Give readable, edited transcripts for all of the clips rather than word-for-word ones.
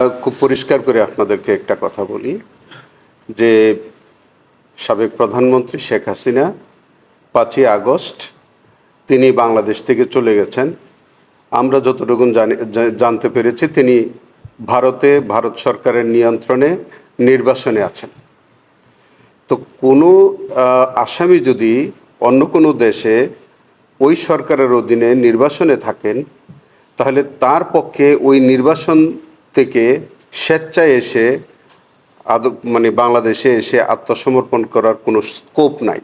খুব পরিষ্কার করে আপনাদেরকে একটা কথা বলি যে সাবেক প্রধানমন্ত্রী শেখ হাসিনা ৫ই আগস্ট তিনি বাংলাদেশ থেকে চলে গেছেন। আমরা যতটুকু জানতে পেরেছি তিনি ভারত সরকারের নিয়ন্ত্রণে নির্বাসনে আছেন। তো কোনো আসামি যদি অন্য কোনো দেশে ওই সরকারের অধীনে নির্বাসনে থাকেন, তাহলে তার পক্ষে ওই নির্বাসন থেকে স্বেচ্ছায় এসে বাংলাদেশে এসে আত্মসমর্পণ করার কোনো স্কোপ নাই।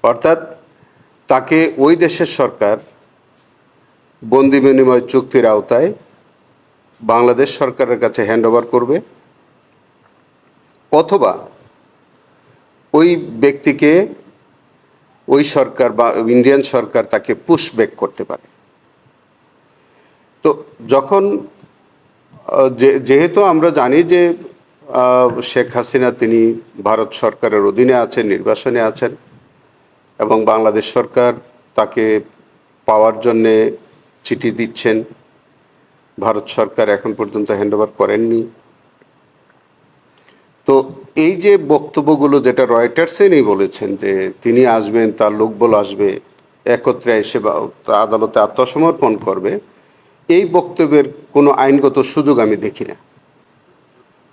অর্থাৎ তাকে ওই দেশের সরকার বন্দি বিনিময় চুক্তির আওতায় বাংলাদেশ সরকারের কাছে হ্যান্ডওভার করবে, অথবা ওই ব্যক্তিকে ওই সরকার বা ইন্ডিয়ান সরকার তাকে পুশব্যাক করতে পারে। তো যখন যেহেতু আমরা জানি যে শেখ হাসিনা তিনি ভারত সরকারের অধীনে আছেন, নির্বাসনে আছেন, এবং বাংলাদেশ সরকার তাকে পাওয়ার জন্যে চিঠি দিচ্ছেন, ভারত সরকার এখন পর্যন্ত হ্যান্ডওভার করেননি। তো এই যে বক্তব্যগুলো যেটা রয়টার্সে বলেছেন যে তিনি আসবেন, তার লোকবল আসবে, একত্রে এসে আদালতে আত্মসমর্পণ করবে, এই বক্তব্যের কোনো আইনগত সুযোগ আমি দেখি না।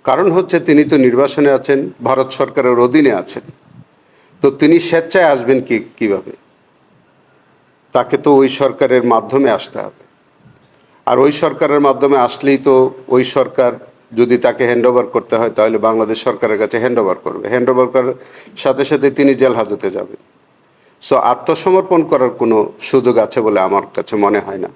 কারণ হচ্ছে তিনি তো নির্বাসনে আছেন, ভারত সরকারের অধীনে আছেন। তো তিনি স্বেচ্ছায় আসবেন কিভাবে? তাকে তো ওই সরকারের মাধ্যমে আসতে হবে। আর ওই সরকারের মাধ্যমে আসলেই তো ওই সরকার যদি তাকে হ্যান্ডওভার করতে হয়, তাহলে বাংলাদেশ সরকারের কাছে হ্যান্ডওভার করবে। হ্যান্ডওভার করার সাথে সাথে তিনি জেল হাজতে যাবেন। সো আত্মসমর্পণ করার কোনো সুযোগ আছে বলে আমার কাছে মনে হয় না।